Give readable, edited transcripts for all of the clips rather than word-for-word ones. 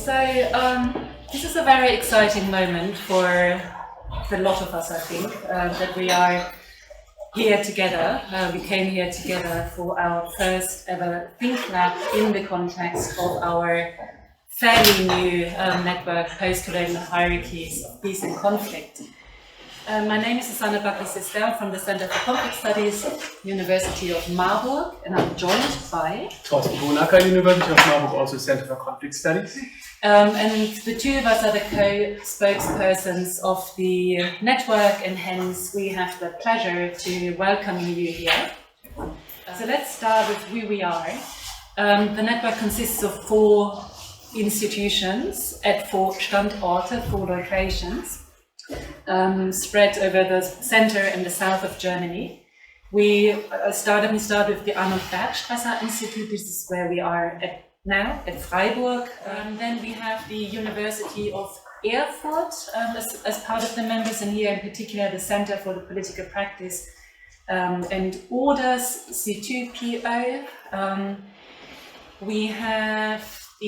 This is a very exciting moment for a lot of us, I think, that we are here together. We came here together for our first ever ThinkLab in the context of our fairly new network, Postcolonial Hierarchies of Peace and Conflict. My name is Susanne Buckley-Zistel from the Center for Conflict Studies, University of Marburg, and I'm joined by Thorsten Bonacker, University of Marburg, also Center for Conflict Studies. And the two of us are the co-spokespersons of the network, and hence we have the pleasure to welcome you here. So let's start with who we are. The network consists of 4 institutions at 4 Standorte, 4 locations, spread over the center and the south of Germany. We start with the Arnold Bergstraesser Institute. This is where we are now, at Freiburg. Then we have the University of Erfurt as part of the members, and here in particular the Center for the Political Practice and Orders, C2PO. We have the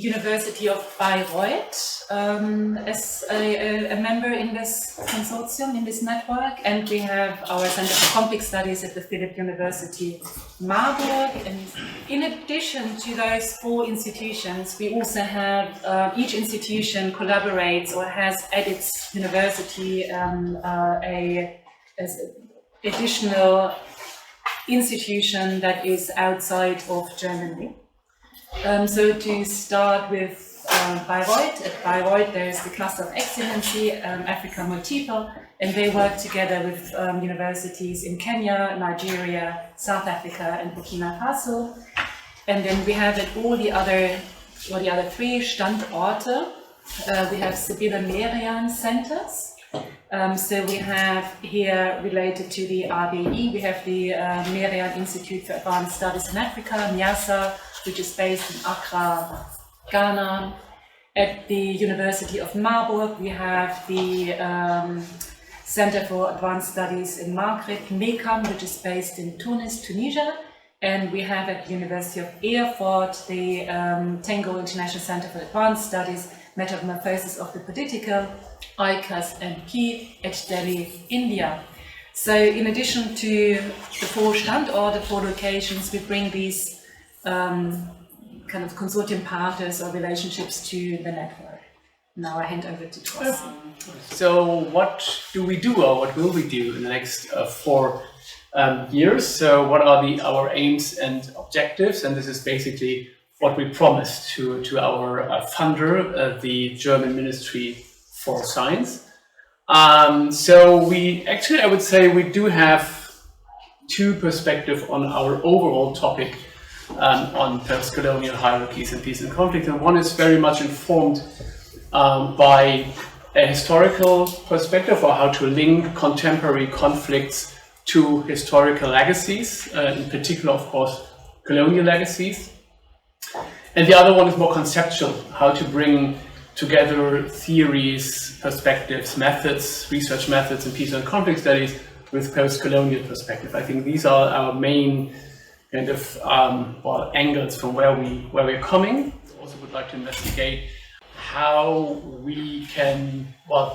University of Bayreuth as a member in this consortium, in this network, and we have our Center for Conflict Studies at the Philipp University Marburg. And in addition to those 4 institutions, we also have each institution collaborates or has at its university as additional institution that is outside of Germany. So to start with Bayreuth, at Bayreuth there is the Cluster of Excellency, Africa Multiple, and they work together with universities in Kenya, Nigeria, South Africa and Burkina Faso. And then we have at all the other 3 Standorte, we have Sibylle Merian centers. So we have here, related to the RBE, we have the Merian Institute for Advanced Studies in Africa, NIASA, which is based in Accra, Ghana. At the University of Marburg, we have the Center for Advanced Studies in Maghreb, MECAM, which is based in Tunis, Tunisia. And we have at the University of Erfurt the Tango International Center for Advanced Studies, Metamorphosis of the Political, ICAS MP at Delhi, India. So in addition to the 4 Standorte, 4 locations, we bring these kind of consortium partners or relationships to the network. Now I hand over to Thorsten. So what do we do, or what will we do in the next 4 years? So what are our aims and objectives? And this is basically what we promised to our funder, the German Ministry for Science. So we actually, I would say, we do have 2 perspectives on our overall topic on post-colonial hierarchies and peace and conflict, and one is very much informed by a historical perspective, or how to link contemporary conflicts to historical legacies, in particular, of course, colonial legacies. And the other one is more conceptual, how to bring together theories, perspectives, methods, research methods in peace and conflict studies with post-colonial perspective. I think these are our main kind of angles from where we're coming. Also would like to investigate how we can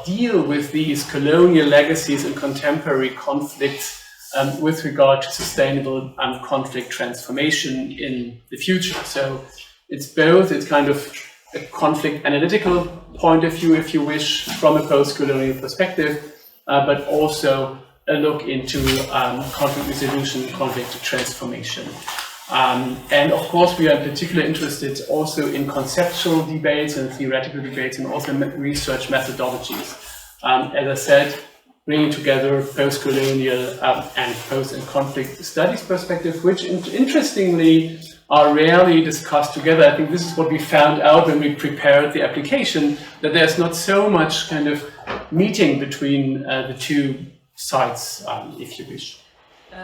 deal with these colonial legacies and contemporary conflicts with regard to sustainable conflict transformation in the future. So it's kind of a conflict analytical point of view, if you wish, from a post-colonial perspective, but also a look into conflict resolution, conflict transformation. And of course, we are in particular interested also in conceptual debates and theoretical debates, and also research methodologies. As I said, bringing together post-colonial and post- and conflict studies perspective, which interestingly are rarely discussed together. I think this is what we found out when we prepared the application, that there's not so much kind of meeting between the 2 sides, if you wish.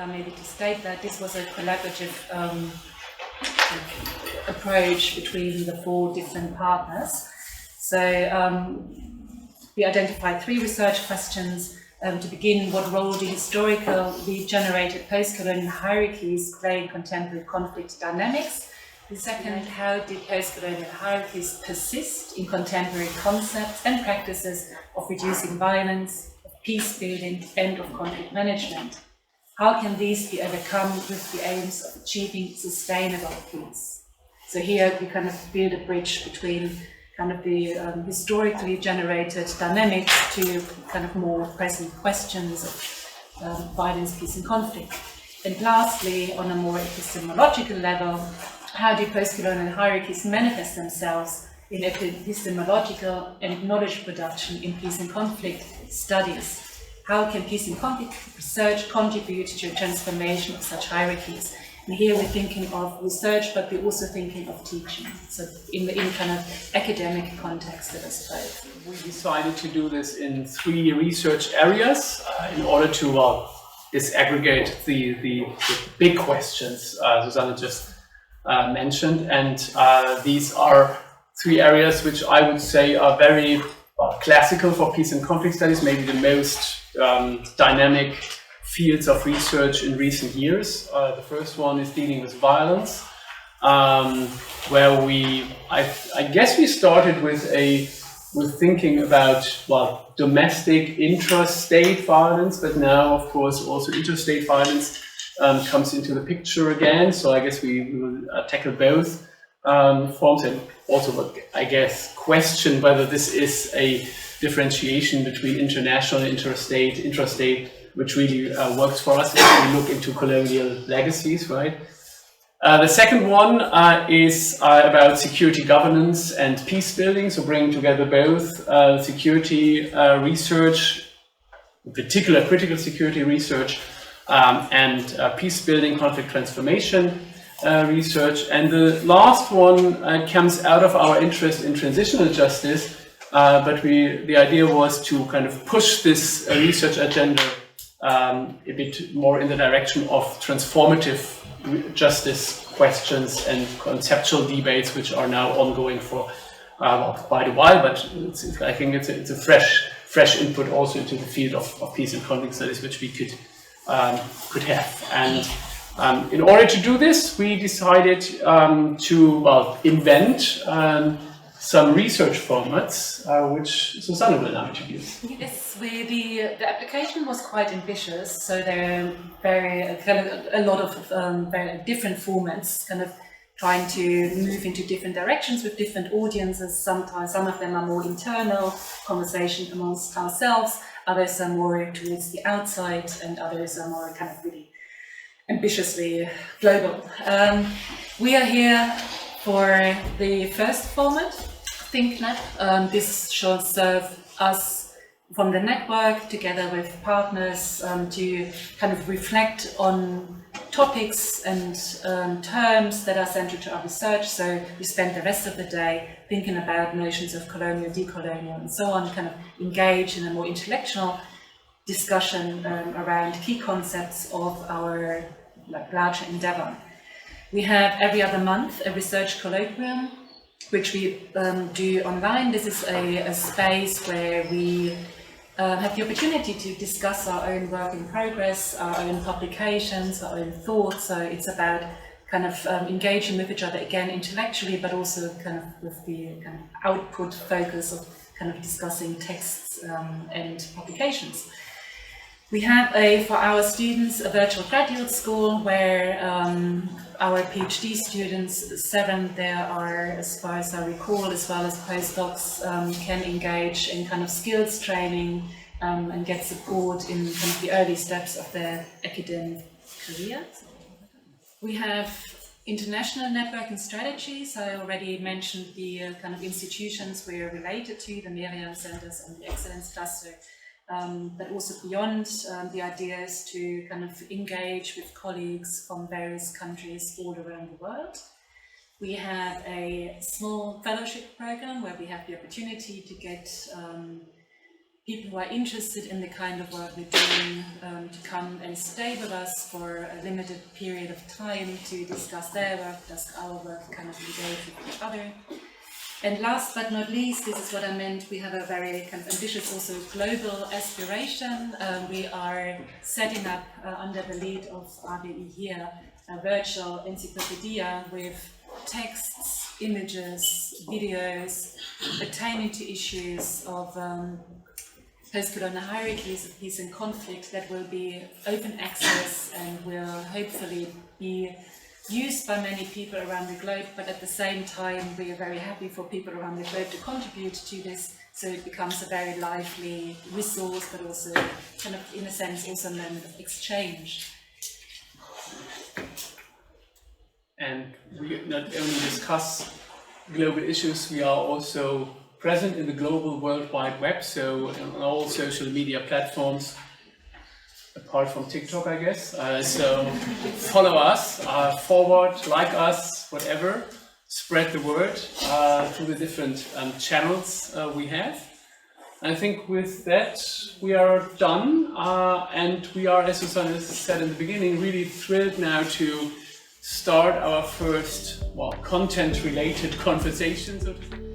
Maybe to state that this was a collaborative approach between the 4 different partners. So we identified 3 research questions. To begin, what role do historically generated post-colonial hierarchies play in contemporary conflict dynamics? The second, how did postcolonial hierarchies persist in contemporary concepts and practices of reducing violence, of peace building, and of conflict management? How can these be overcome with the aims of achieving sustainable peace? So here we kind of build a bridge between kind of the historically generated dynamics to kind of more present questions of violence, peace, and conflict. And lastly, on a more epistemological level, how do postcolonial hierarchies manifest themselves in epistemological and knowledge production in peace and conflict studies? How can peace and conflict research contribute to a transformation of such hierarchies? And here we're thinking of research, but we're also thinking of teaching. So in kind of academic context, I suppose. We decided to do this in 3 research areas in order to disaggregate the big questions Susanne just mentioned. And these are 3 areas which I would say are very classical for peace and conflict studies, maybe the most dynamic fields of research in recent years. The first one is dealing with violence, where I guess we started with thinking about domestic intrastate violence, but now of course also interstate violence comes into the picture again. So I guess we will tackle both forms, and also I guess question whether this is a differentiation between international and intrastate, which really works for us if we look into colonial legacies, right? The second one is about security governance and peace building, so bringing together both security research, in particular critical security research, and peace building, conflict transformation research. And the last one comes out of our interest in transitional justice, but the idea was to kind of push this research agenda a bit more in the direction of transformative justice questions and conceptual debates, which are now ongoing for quite a while. But I think it's a fresh input also into the field of peace and conflict studies, which we could have. And in order to do this, we decided to invent some research formats, which Susanne will now introduce. Yes, the application was quite ambitious, so there are a lot of very different formats, kind of trying to move into different directions with different audiences. Sometimes some of them are more internal, conversation amongst ourselves, others are more towards the outside, and others are more kind of really ambitiously global. We are here for the first format, ThinkLab. This shall serve us from the network together with partners to kind of reflect on topics and terms that are central to our research. So we spend the rest of the day thinking about notions of colonial, decolonial, and so on, kind of engage in a more intellectual discussion around key concepts of our larger endeavor. We have every other month a research colloquium, which we do online. This is a space where we have the opportunity to discuss our own work in progress, our own publications, our own thoughts. So it's about kind of engaging with each other again intellectually, but also kind of with the kind of output focus of kind of discussing texts and publications. We have for our students a virtual graduate school where our PhD students, 7 there are, as far as I recall, as well as postdocs, can engage in kind of skills training and get support in kind of the early steps of their academic career. We have international networking strategies. I already mentioned the kind of institutions we're related to, the Meriam Centers and the Excellence Cluster. But also beyond, the idea is to kind of engage with colleagues from various countries all around the world. We have a small fellowship program where we have the opportunity to get people who are interested in the kind of work we're doing to come and stay with us for a limited period of time to discuss their work, discuss our work, kind of engage with each other. And last but not least, this is what I meant, we have a very kind of ambitious, also global aspiration. We are setting up, under the lead of RBI here, a virtual encyclopedia with texts, images, videos pertaining to issues of postcolonial hierarchies of peace and conflict that will be open access and will hopefully be used by many people around the globe, but at the same time we are very happy for people around the globe to contribute to this, so it becomes a very lively resource, but also kind of, in a sense, also a moment of exchange. And we not only discuss global issues, we are also present in the global World Wide Web, so on all social media platforms, apart from TikTok, I guess. So follow us, forward, like us, whatever. Spread the word through the different channels we have. I think with that we are done, and we are, as Susanne said in the beginning, really thrilled now to start our first, well, content-related conversation, so to speak.